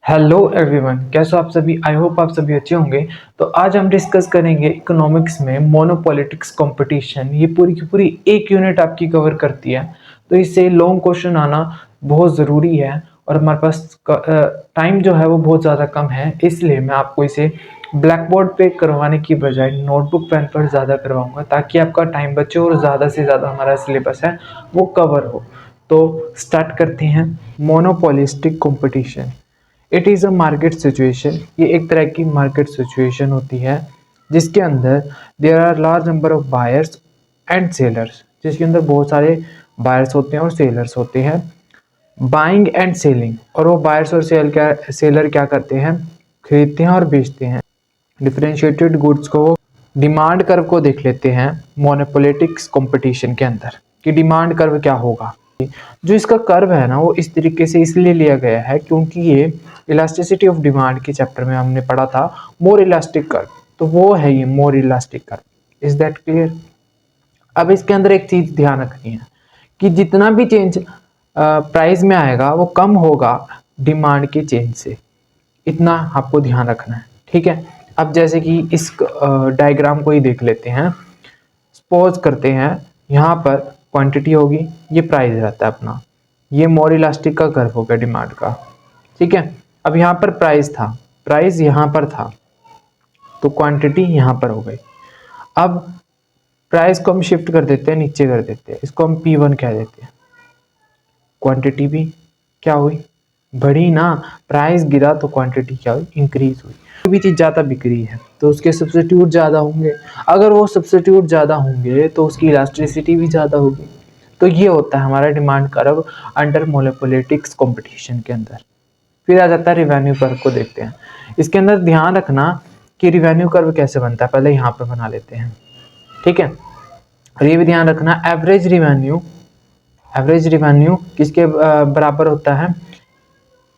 Hello everyone, कैसे हो आप सभी। आई होप आप सभी अच्छे होंगे। तो आज हम डिस्कस करेंगे इकोनॉमिक्स में मोनोपॉलिटिक्स कंपटीशन। ये पूरी की पूरी एक यूनिट आपकी कवर करती है, तो इससे लॉन्ग क्वेश्चन आना बहुत ज़रूरी है और हमारे पास टाइम जो है वो बहुत ज़्यादा कम है। इसलिए मैं आपको इसे ब्लैक बोर्ड पे करवाने की बजाय नोटबुक पेन पर ज़्यादा करवाऊंगा, ताकि आपका टाइम बचे और ज़्यादा से ज़्यादा हमारा सिलेबस है वो कवर हो। तो स्टार्ट करते हैं। Monopolistic competition, it is a market situation. ये एक तरह की मार्केट सिचुएशन होती है जिसके अंदर there are large number of buyers and sellers, जिसके अंदर बहुत सारे बायर्स होते हैं और सेलर्स होते हैं। बाइंग एंड सेलिंग, और वो बायर्स और सेलर क्या करते हैं, खरीदते हैं और बेचते हैं। डिफरेंशिएटेड गुड्स को, डिमांड कर्व को देख लेते हैं मोनोपोलिटिक्स कंपटीशन के अंदर कि डिमांड कर्व क्या होगा। जो इसका कर्व है ना वो इस तरीके से इसलिए लिया गया है क्योंकि ये इलास्टिसिटी ऑफ डिमांड के चैप्टर में हमने पढ़ा था मोर इलास्टिक कर्व, तो वो है ये मोर elastic curve. Is that clear. अब इसके अंदर एक चीज ध्यान रखनी है कि जितना भी चेंज प्राइस में आएगा वो कम होगा डिमांड के चेंज से, इतना आपको ध्यान रखना है। ठीक है। अब जैसे कि इस डायग्राम को ही देख लेते हैं। सपोज करते हैं यहाँ पर क्वांटिटी होगी, ये प्राइस रहता है अपना, ये मोर इलास्टिक का कर्व हो गया डिमांड का। ठीक है। अब यहाँ पर प्राइस था, प्राइस यहाँ पर था, तो क्वांटिटी यहाँ पर हो गई। अब प्राइस को हम शिफ्ट कर देते हैं, नीचे कर देते हैं, इसको हम P1 कह देते हैं। क्वांटिटी भी क्या हुई, बढ़ी ना। प्राइस गिरा तो क्वांटिटी क्या हुई, इंक्रीज हुई। कोई भी चीज़ ज़्यादा बिक रही है तो उसके सब्स्टिट्यूट ज़्यादा होंगे, अगर वो सब्स्टिट्यूट ज़्यादा होंगे तो उसकी इलास्टिसिटी भी ज़्यादा होगी। तो ये होता है हमारा demand curve under monopolistic competition के अंदर। फिर आ जाता है रिवेन्यू कर्व को देखते हैं। इसके अंदर ध्यान रखना कि रिवेन्यू कर्व कैसे बनता है, पहले यहाँ पर बना लेते हैं। ठीक है। और ये भी ध्यान रखना एवरेज रिवेन्यू किसके बराबर होता है,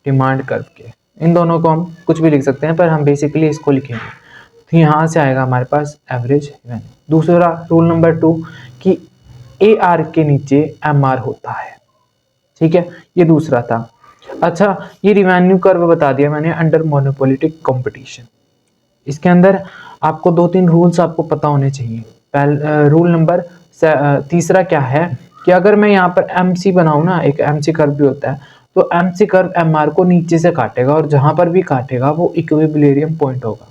डिमांड कर्व के। इन दोनों को हम कुछ भी लिख सकते हैं पर हम बेसिकली इसको लिखेंगे, तो यहाँ से आएगा हमारे पास एवरेज रिवेन्यू। दूसरा रूल नंबर 2 कि AR के नीचे MR होता है। ठीक है, ये दूसरा था। अच्छा, ये रिवेन्यू कर्व बता दिया मैंने अंडर मोनोपोलिटिक कंपटीशन। इसके अंदर आपको 2-3 रूल्स आपको पता होने चाहिए। रूल नंबर तीसरा क्या है कि अगर मैं यहाँ पर MC बनाऊँ ना, एक MC कर्व भी होता है, तो MC कर्व MR को नीचे से काटेगा और जहां पर भी काटेगा वो इक्विलिब्रियम पॉइंट होगा।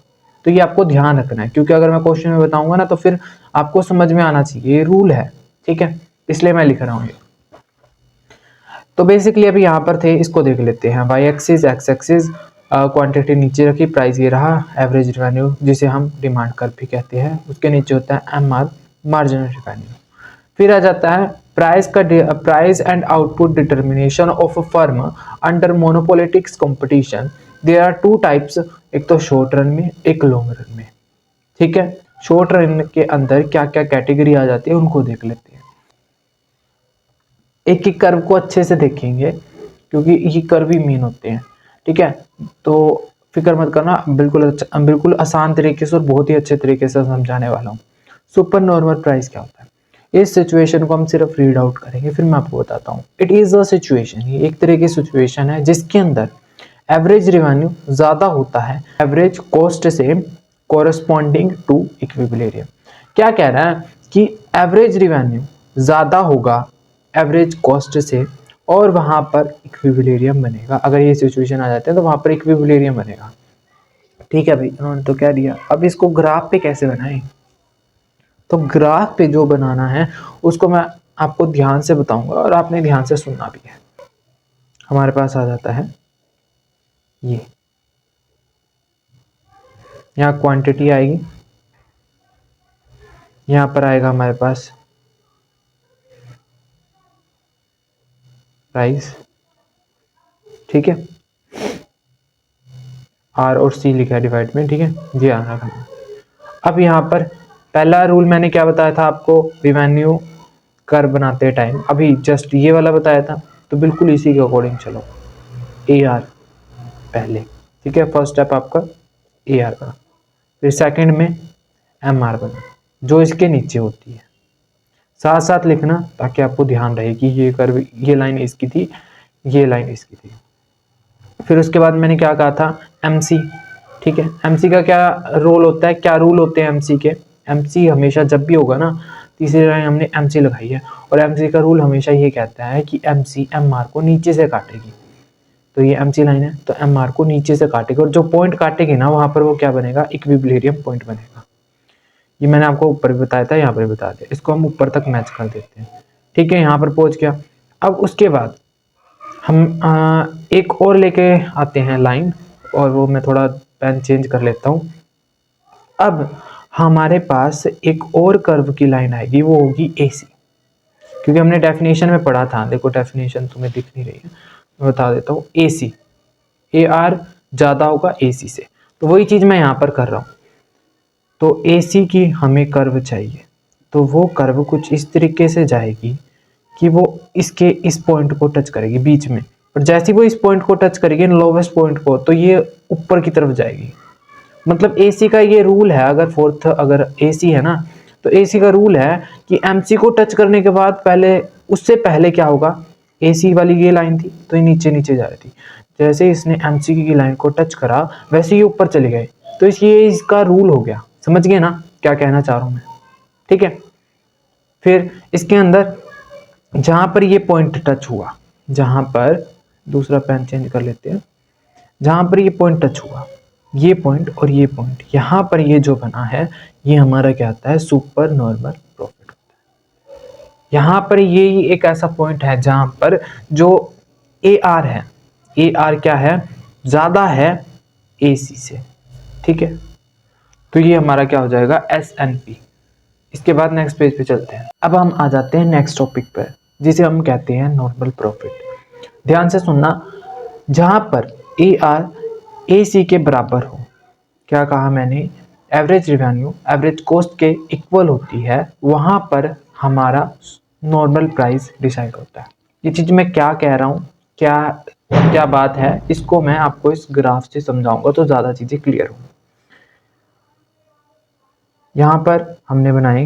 तो ये आपको ध्यान रखना है, क्योंकि अगर मैं क्वेश्चन में बताऊंगा ना तो फिर आपको समझ में आना चाहिए, ये रूल है। ठीक है, इसलिए मैं लिख रहा हूँ। तो बेसिकली अभी यहाँ पर थे, इसको देख लेते हैं। Y axis, X axis, quantity नीचे रखी, प्राइस ये रहा, एवरेज रिवेन्यू जिसे हम डिमांड कर्व भी कहते हैं, उसके नीचे होता है MR, मार्जिनल रिवेन्यू। फिर आ जाता है price and output determination of a firm under monopolistic competition. There are 2 types, एक तो शॉर्ट रन में, एक लॉन्ग रन में। ठीक है, शॉर्ट रन के अंदर क्या क्या कैटेगरी आ जाती है उनको देख लेते हैं। एक एक कर्व को अच्छे से देखेंगे क्योंकि ये कर्व ही मेन होते हैं। ठीक है, तो फिक्र मत करना, बिल्कुल आसान तरीके से और बहुत ही अच्छे तरीके से समझाने वाला हूँ। सुपर नॉर्मल प्राइस क्या होता है, इस सिचुएशन को हम सिर्फ रीड आउट करेंगे, फिर मैं आपको बताता हूँ। इट इज अ सिचुएशन, ये एक तरह की सिचुएशन है जिसके अंदर एवरेज रिवेन्यू ज्यादा होता है एवरेज कॉस्ट से कोरस्पॉन्डिंग टू इक्विलिब्रियम। क्या कह रहा है कि एवरेज रिवेन्यू ज्यादा होगा एवरेज कॉस्ट से और वहां पर इक्विलिब्रियम बनेगा। अगर ये सिचुएशन आ जाते हैं तो वहां पर इक्विलिब्रियम बनेगा। ठीक है भाई, उन्होंने तो कह दिया। अब इसको ग्राफ पे कैसे बनाएं, तो ग्राफ पे जो बनाना है उसको मैं आपको ध्यान से बताऊंगा और आपने ध्यान से सुनना भी है। हमारे पास आ जाता है ये, यहाँ क्वांटिटी आएगी, यहाँ पर आएगा हमारे पास प्राइस। ठीक है, R और C लिखा है डिवाइड में। ठीक है, ये आना रखना। अब यहाँ पर पहला रूल मैंने क्या बताया था आपको, रिवेन्यू कर्व बनाते टाइम अभी जस्ट ये वाला बताया था, तो बिल्कुल इसी के अकॉर्डिंग चलो। AR पहले, ठीक है, फर्स्ट स्टेप आपका AR का, फिर सेकंड में MR बना जो इसके नीचे होती है। साथ साथ लिखना ताकि आपको ध्यान रहे कि ये कर्व, ये लाइन इसकी थी, ये लाइन इसकी थी। फिर उसके बाद मैंने क्या कहा था, MC, ठीक है। MC का क्या रोल होता है, क्या रूल होते हैं MC के। MC हमेशा जब भी होगा ना, तीसरी लाइन हमने MC लगाई है, और MC का रूल हमेशा ये कहता है कि MC MR को नीचे से काटेगी। तो ये MC लाइन है, तो MR को नीचे से काटेगी, और जो पॉइंट काटेगी ना वहां पर वो क्या बनेगा, इक्विलिब्रियम पॉइंट बनेगा। ये मैंने आपको ऊपर भी बताया था, यहाँ पर भी बता दिया। इसको हम ऊपर तक मैच कर देते हैं, ठीक है। यहाँ पर पहुंच गया। अब उसके बाद हम एक और लेके आते हैं लाइन, और वो मैं थोड़ा पेन चेंज कर लेता हूँ। अब हमारे पास एक और कर्व की लाइन आएगी, वो होगी AC, क्योंकि हमने डेफिनेशन में पढ़ा था। देखो डेफिनेशन तुम्हें दिख नहीं रही है, मैं बता देता हूँ। AC, AR ज़्यादा होगा AC से, तो वही चीज़ मैं यहाँ पर कर रहा हूँ। तो AC की हमें कर्व चाहिए, तो वो कर्व कुछ इस तरीके से जाएगी कि वो इसके इस पॉइंट को टच करेगी बीच में, और जैसे ही वो इस पॉइंट को टच करेगी, लोवेस्ट पॉइंट को, तो ये ऊपर की तरफ जाएगी। मतलब AC का ये रूल है, अगर फोर्थ अगर AC है ना, तो AC का रूल है कि MC को टच करने के बाद पहले, उससे पहले क्या होगा, AC वाली ये लाइन थी तो ये नीचे नीचे जा रही थी, जैसे ही इसने MC की लाइन को टच करा वैसे ही ऊपर चले गए। तो ये इसका रूल हो गया। समझ गए ना क्या कहना चाह रहा हूं मैं, ठीक है। फिर इसके अंदर जहां पर ये पॉइंट टच हुआ, जहां पर, दूसरा पेन चेंज कर लेते हैं, जहां पर ये पॉइंट टच हुआ, ये पॉइंट और ये पॉइंट, यहां पर ये जो बना है, ये हमारा क्या आता है, सुपर नॉर्मल प्रॉफिट होता है। यहां पर ये ही एक ऐसा पॉइंट है जहां पर जो AR है, AR क्या है, ज्यादा है AC से, ठीक है। तो ये हमारा क्या हो जाएगा, SNP। इसके बाद नेक्स्ट पेज पे चलते हैं। अब हम आ जाते हैं नेक्स्ट टॉपिक पर, जिसे हम कहते हैं नॉर्मल प्रॉफिट। ध्यान से सुनना, जहां पर AR AC के बराबर हो, क्या कहा मैंने, एवरेज रेवेन्यू एवरेज कॉस्ट के इक्वल होती है, वहां पर हमारा नॉर्मल प्राइस डिसाइड होता है। ये चीज मैं क्या कह रहा हूँ, क्या क्या बात है, इसको मैं आपको इस ग्राफ से समझाऊंगा तो ज्यादा चीजें क्लियर होंगी। यहाँ पर हमने बनाई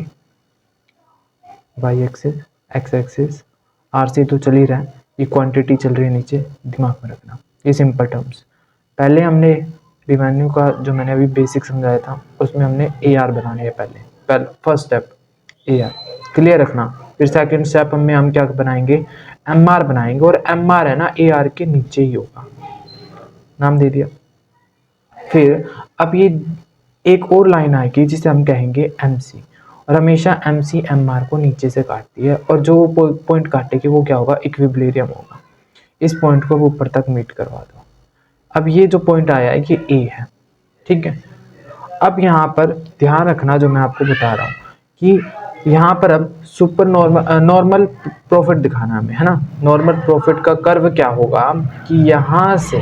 Y axis, X axis, RC तो चल ही रहा है, ये क्वांटिटी चल रही है नीचे, दिमाग में रखना ये सिंपल टर्म्स। पहले हमने रिवेन्यू का जो मैंने अभी बेसिक समझाया था, उसमें हमने AR बनानी है। पहले फर्स्ट स्टेप AR क्लियर रखना। फिर सेकंड स्टेप में हम क्या बनाएंगे, MR बनाएंगे, और MR है ना AR के नीचे ही होगा, नाम दे दिया। फिर अब ये एक और लाइन आएगी जिसे हम कहेंगे MC, और हमेशा MC MR को नीचे से काटती है, और जो पॉइंट काटेगी वो क्या होगा, इक्विलिब्रियम होगा। इस पॉइंट को ऊपर तक मीट करवा दो। अब ये जो पॉइंट आया है ये A है, ठीक है। अब यहाँ पर ध्यान रखना, जो मैं आपको बता रहा हूँ कि यहाँ पर अब सुपर नॉर्मल प्रॉफिट दिखाना हमें, है ना। नॉर्मल प्रॉफिट का कर्व क्या होगा कि यहाँ से,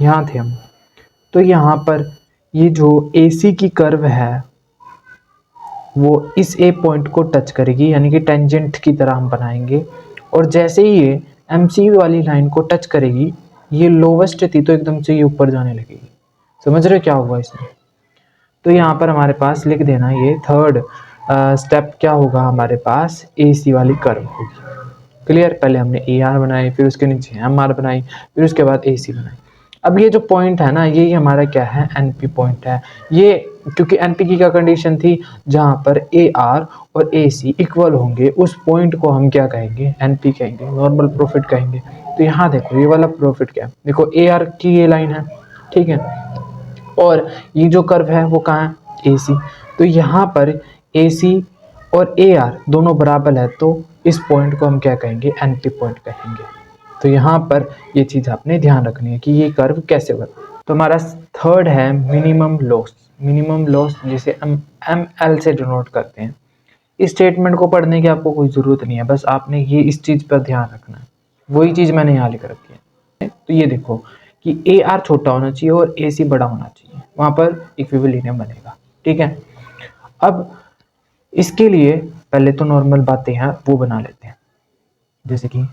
यहाँ थे हम, तो यहाँ पर ये जो AC की कर्व है वो इस A पॉइंट को टच करेगी, यानी कि टेंजेंट की तरह हम बनाएंगे, और जैसे ही ये MC वाली लाइन को टच करेगी, ये लोवेस्ट थी तो एकदम से ये ऊपर जाने लगेगी। समझ रहे क्या हुआ इसमें। तो यहाँ पर हमारे पास लिख देना, ये थर्ड स्टेप क्या होगा, हमारे पास AC वाली कर्व होगी। क्लियर। पहले हमने AR बनाई, फिर उसके नीचे MR बनाई, फिर उसके बाद AC बनाई। अब ये जो पॉइंट है ना, यही हमारा क्या है, NP पॉइंट है ये, क्योंकि NP की क्या कंडीशन थी, जहां पर AR और AC इक्वल होंगे, उस पॉइंट को हम क्या कहेंगे, NP कहेंगे, नॉर्मल प्रॉफिट कहेंगे। तो यहाँ देखो ये वाला प्रॉफिट क्या है, देखो AR की ये लाइन है, ठीक है, और ये जो कर्व है वो कहाँ है, AC। तो यहाँ पर AC और AR दोनों बराबर है, तो इस पॉइंट को हम क्या कहेंगे, NP पॉइंट कहेंगे। तो यहाँ पर ये चीज़ आपने ध्यान रखनी है कि ये कर्व कैसे बना। तो हमारा थर्ड है मिनिमम लॉस। मिनिमम लॉस जिसे हम ML से डिनोट करते हैं। इस स्टेटमेंट को पढ़ने की आपको कोई ज़रूरत नहीं है, बस आपने ये इस चीज़ पर ध्यान रखना है, वही चीज़ मैंने यहाँ लिख रखी है। तो ये देखो कि AR छोटा होना चाहिए और AC बड़ा होना चाहिए, वहाँ पर इक्विलिब्रियम बनेगा, ठीक है। अब इसके लिए पहले तो नॉर्मल बातें हैं वो बना लेते हैं, जैसे कि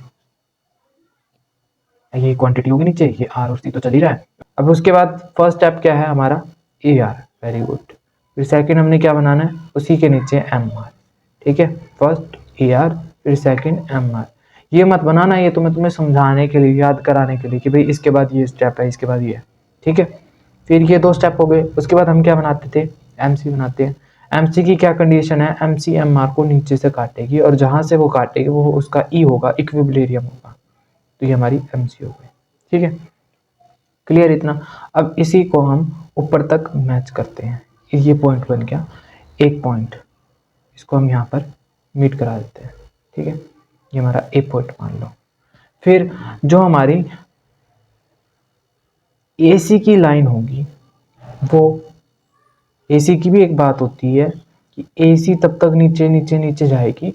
ये क्वांटिटी होगी नीचे, ये R और C तो चल ही रहा है। अब उसके बाद फर्स्ट स्टेप क्या है हमारा, AR, वेरी गुड। फिर सेकंड हमने क्या बनाना है, उसी के नीचे MR, ठीक है। फर्स्ट AR, फिर सेकंड MR। ये मत बनाना, ये तो मैं तुम्हें समझाने के लिए, याद कराने के लिए कि भाई इसके बाद ये स्टेप है, इसके बाद ये है, ठीक है। फिर ये 2 स्टेप हो गए। उसके बाद हम क्या बनाते थे, एमसी बनाते हैं। एमसी की क्या कंडीशन है, एमसी एमआर को नीचे से काटेगी और जहां से वो काटेगी वो उसका ई होगा, इक्विलिब्रियम होगा। तो ये हमारी एमसी हो गई, ठीक है, क्लियर इतना। अब इसी को हम ऊपर तक मैच करते हैं, ये पॉइंट बन गया एक पॉइंट, इसको हम यहाँ पर मीट करा देते हैं, ठीक है, ये हमारा ए पॉइंट मान लो। फिर जो हमारी एसी की लाइन होगी, वो एसी की भी एक बात होती है कि एसी तब तक नीचे नीचे नीचे जाएगी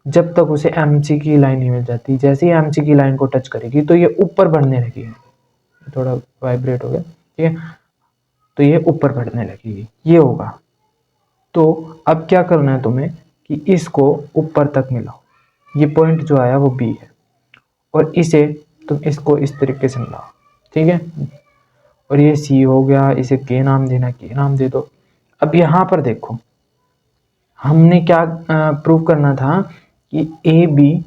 जब तक उसे एमसी की लाइन नहीं मिल जाती। जैसे ही एमसी की लाइन को टच करेगी तो ये ऊपर बढ़ने लगेगी, थोड़ा वाइब्रेट हो गया, ठीक है, तो ये ऊपर बढ़ने लगेगी, ये होगा। तो अब क्या करना है तुम्हें कि इसको ऊपर तक मिलाओ, ये पॉइंट जो आया वो बी है, और इसे तुम इसको इस तरीके से मिलाओ, ठीक है, और ये सी हो गया, इसे के नाम देना, के नाम दे दो। अब यहाँ पर देखो, हमने क्या प्रूव करना था कि ए बी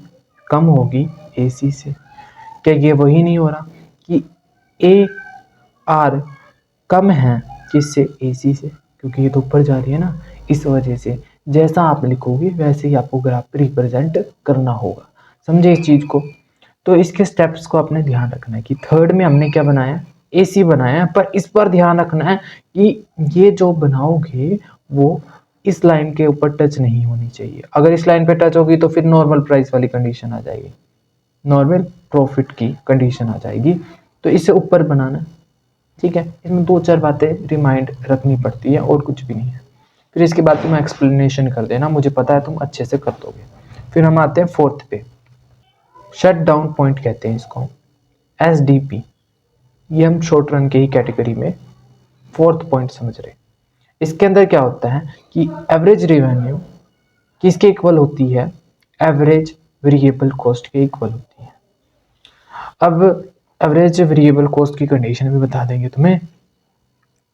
कम होगी ए सी से। क्या ये वही नहीं हो रहा कि ए आर कम है किससे, ए सी से, क्योंकि ये तो ऊपर जा रही है ना। इस वजह से जैसा आप लिखोगे वैसे ही आपको ग्राफ रिप्रेजेंट करना होगा, समझे इस चीज़ को। तो इसके स्टेप्स को आपने ध्यान रखना है कि थर्ड में हमने क्या बनाया, ए सी बनाया, पर इस पर ध्यान रखना है कि ये जो बनाओगे वो इस लाइन के ऊपर टच नहीं होनी चाहिए। अगर इस लाइन पे टच होगी तो फिर नॉर्मल प्राइस वाली कंडीशन आ जाएगी, नॉर्मल प्रॉफिट की कंडीशन आ जाएगी। तो इसे ऊपर बनाना, ठीक है। इसमें 2-4 बातें रिमाइंड रखनी पड़ती है और कुछ भी नहीं है। फिर इसके बाद तुम एक्सप्लेनेशन कर देना, मुझे पता है तुम अच्छे से कर दोगे। फिर हम आते हैं फोर्थ पे, शट डाउन पॉइंट कहते हैं इसको, SDP। ये हम शॉर्ट रन के ही कैटेगरी में फोर्थ पॉइंट समझ रहे हैं। इसके अंदर क्या होता है कि एवरेज रेवेन्यू किसके इक्वल होती है, एवरेज वेरिएबल कॉस्ट के इक्वल होती है। अब एवरेज वेरिएबल कॉस्ट की कंडीशन भी बता देंगे तुम्हें,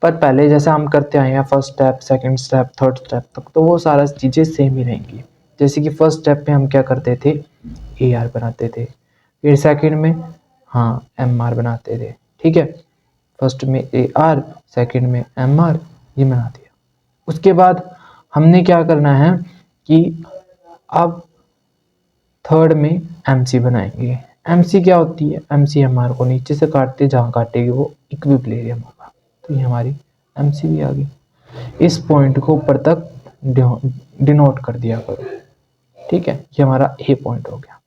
पर पहले जैसा हम करते आए हैं first step, second step, third step तक, तो वो सारा चीज़ें सेम ही रहेंगी। जैसे कि फर्स्ट स्टेप में हम क्या करते थे, AR बनाते थे, फिर सेकंड में हाँ MR बनाते थे, ठीक है, फर्स्ट में AR, सेकंड में MR, ये बना दिया। उसके बाद हमने क्या करना है कि अब थर्ड में MC बनाएंगे। MC क्या होती है, MC MR को नीचे से काटते, जहाँ काटेगी वो इक्विलिब्रियम होगा। तो ये हमारी MC भी आ गई। इस पॉइंट को ऊपर तक डिनोट कर दिया करो, ठीक है। ये हमारा A पॉइंट हो गया।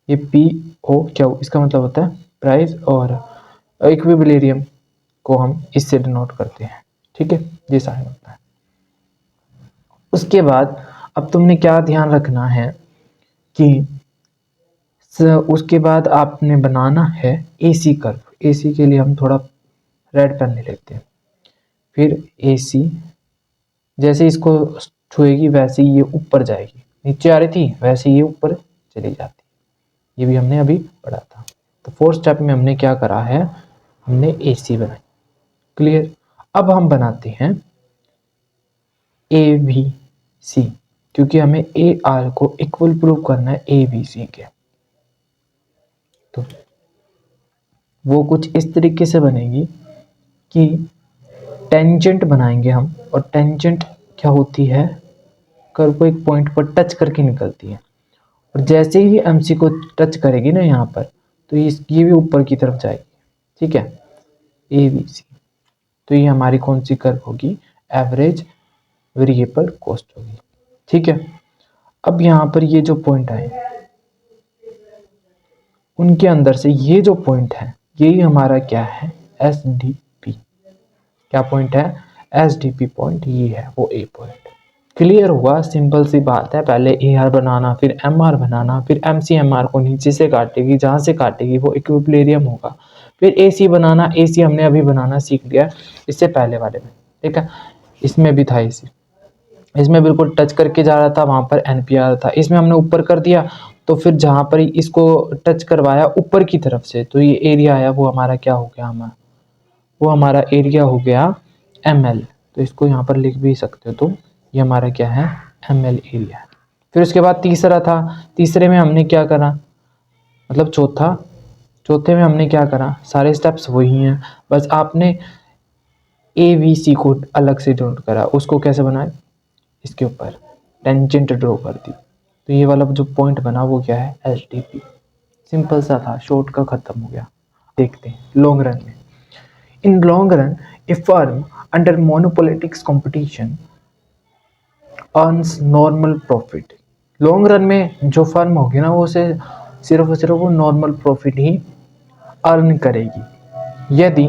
ये POQ इसका मतलब होता है प्राइस, और इक्विलिब्रियम को हम इससे डिनोट करते हैं, ठीक है, ये साइन होता है। उसके बाद अब तुमने क्या ध्यान रखना है कि उसके बाद आपने बनाना है AC कर्व। AC के लिए हम थोड़ा रेड पेन ले लेते हैं। फिर AC जैसे इसको छुएगी वैसे ही ये ऊपर जाएगी, नीचे आ रही थी वैसे ये ऊपर चली जाती, ये भी हमने अभी पढ़ा था। तो फोर्थ स्टेप में हमने क्या करा है, हमने AC बनाई, क्लियर। अब हम बनाते हैं ABC, क्योंकि हमें AR को इक्वल प्रूव करना है ABC के। तो वो कुछ इस तरीके से बनेगी कि टेंजेंट बनाएंगे हम, और टेंजेंट क्या होती है, कर्व को एक पॉइंट पर टच करके निकलती है, और जैसे ही MC को टच करेगी ना यहाँ पर, तो ये भी ऊपर की तरफ जाएगी, ठीक है, ABC। तो ये हमारी कौन सी कर्व होगी, एवरेज वेरिएबल कॉस्ट होगी, ठीक है। अब यहाँ पर ये जो पॉइंट आए, उनके अंदर से ये जो पॉइंट है, यही हमारा क्या है, SDP। क्या पॉइंट है, SDP पॉइंट, ये है वो A पॉइंट। क्लियर हुआ, सिंपल सी बात है। पहले AR बनाना, फिर MR बनाना, फिर MC MR को नीचे से काटेगी, जहाँ से काटेगी वो इक्विलिब्रियम होगा। फिर AC बनाना, AC हमने अभी बनाना सीख लिया इससे पहले वाले में, ठीक है। इसमें भी था AC, इसमें बिल्कुल टच करके जा रहा था, वहाँ पर NPR था। इसमें हमने ऊपर कर दिया, तो फिर जहाँ पर इसको टच करवाया ऊपर की तरफ से, तो ये एरिया आया, वो हमारा क्या हो गया, वो हमारा एरिया हो गया ML। तो इसको यहाँ पर लिख भी सकते हो, तो ये हमारा क्या है, ML एरिया है। फिर उसके बाद तीसरा था, तीसरे में हमने क्या करा, मतलब चौथे में हमने क्या करा, सारे स्टेप्स वही हैं, बस आपने ए बी सी को अलग से नोट करा। उसको कैसे बनाए, इसके ऊपर टेंजेंट ड्रॉ कर दी, तो ये वाला जो पॉइंट बना वो क्या है, एच डी पी। सिंपल सा था, शॉर्ट का खत्म हो गया। देखते हैं लॉन्ग रन में। In long run a firm under monopolistic competition earns normal profit. Long run में जो फर्म होगी ना वो से सिर्फ और सिर्फ वो नॉर्मल प्रॉफिट ही अर्न करेगी। यदि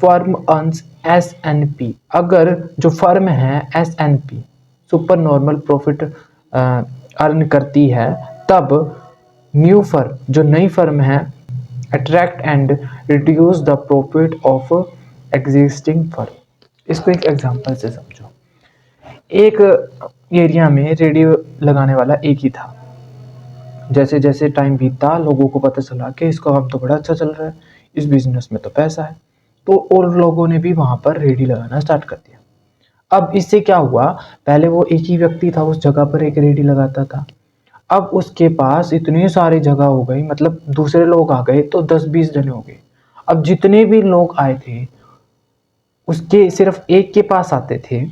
firm earns S N P, अगर जो फर्म है S N P super normal profit earn करती है, तब न्यू फर्म, जो नई फर्म है, attract and reduce the profit of existing firm. इसको एक एग्जांपल से समझो। एक एरिया में रेडियो लगाने वाला एक ही था। जैसे जैसे टाइम बीतता लोगों को पता चला कि इसका काम तो बड़ा अच्छा चल रहा है, इस बिजनेस में तो पैसा है, तो और लोगों ने भी वहां पर रेडी लगाना स्टार्ट कर दिया। अब इससे क्या हुआ, पहले वो एक ही व्यक्ति था, उस जगह पर एक रेडी लगाता था। अब उसके पास इतने सारे जगह हो गई, मतलब दूसरे लोग आ गए तो 10-20 जने हो गए। अब जितने भी लोग आए थे उसके सिर्फ एक के पास आते थे,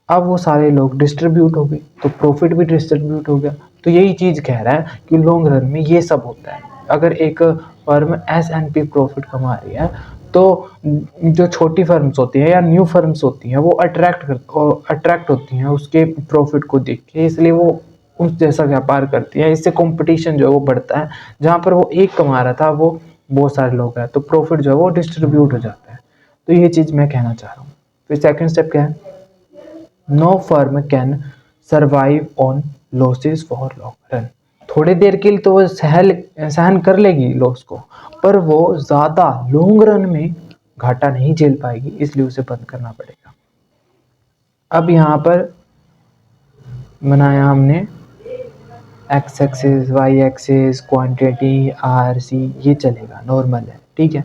अब वो सारे लोग डिस्ट्रीब्यूट हो गए, तो प्रॉफिट भी डिस्ट्रीब्यूट हो गया। तो यही चीज़ कह रहा है कि लॉन्ग रन में ये सब होता है। अगर एक firm S N P profit कमा रही है, तो जो छोटी फर्म्स होती हैं या न्यू फर्म्स होती हैं वो अट्रैक्ट होती हैं उसके प्रॉफिट को देख के, इसलिए वो उस जैसा व्यापार करती है। इससे कंपटीशन जो है वो बढ़ता है। जहाँ पर वो एक कमा रहा था वो बहुत सारे लोग हैं, तो प्रॉफिट जो है वो डिस्ट्रीब्यूट हो जाता है। तो ये चीज़ मैं कहना चाह रहा हूँ। फिर सेकंड स्टेप क्या है, no firm can survive on losses for long run. थोड़ी देर के लिए तो वो सहन कर लेगी लॉस को, पर वो ज़्यादा लॉन्ग रन में घाटा नहीं झेल पाएगी, इसलिए उसे बंद करना पड़ेगा। अब यहाँ पर बनाया हमने X axis, Y axis, quantity, R C, ये चलेगा, नॉर्मल है, ठीक है।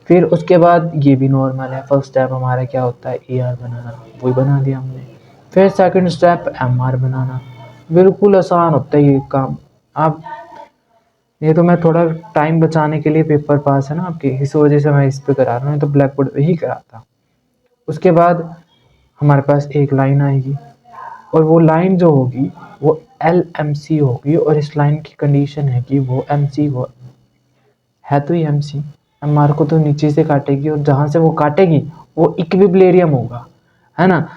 फिर उसके बाद ये भी नॉर्मल है। फर्स्ट स्टेप हमारा क्या होता है, ए आर बनाना, वही बना दिया हमने। फिर सेकंड स्टेप एम आर बनाना, बिल्कुल आसान होता है ये काम। आप ये तो मैं थोड़ा टाइम बचाने के लिए, पेपर पास है ना आपके, इस वजह से मैं इस पे करा रहा हूँ, तो ब्लैक बोर्ड पे ही कराता। उसके बाद हमारे पास एक लाइन आएगी, और वो लाइन जो होगी वो एल एम सी होगी, और इस लाइन की कंडीशन है कि वो एम सी हो है, तो ये एम सी एम आर को तो नीचे से काटेगी, और जहाँ से वो काटेगी वो इक्विलिब्रियम होगा, है ना।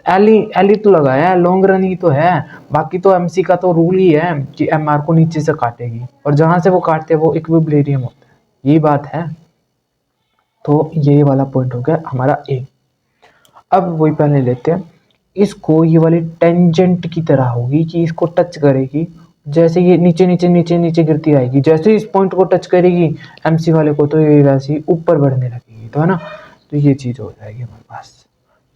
एल ही तो लगाया है, लॉन्ग रन ही तो है। बाकी तो एमसी का तो रूल ही है कि एम आर को नीचे से काटेगी, और जहाँ से वो काटते हैं वो इक्विलिब्रियम होता है। यही बात है। तो ये वाला पॉइंट हो गया हमारा ए। अब वही पहले लेते हैं इसको, ये वाली टेंजेंट की तरह होगी कि इसको टच करेगी, जैसे ये नीचे नीचे नीचे नीचे गिरती आएगी, जैसे ही इस पॉइंट को टच करेगी एमसी वाले को, तो ये वैसे ही ऊपर बढ़ने लगेगी, तो है ना। तो ये चीज़ हो जाएगी हमारे पास।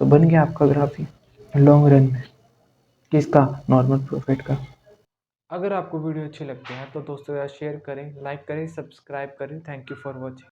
तो बन गया आपका ग्राफ ही लॉन्ग रन में, किसका, नॉर्मल प्रॉफिट का। अगर आपको वीडियो अच्छी लगती है तो दोस्तों यार शेयर करें, लाइक करें, सब्सक्राइब करें। Thank you for watching.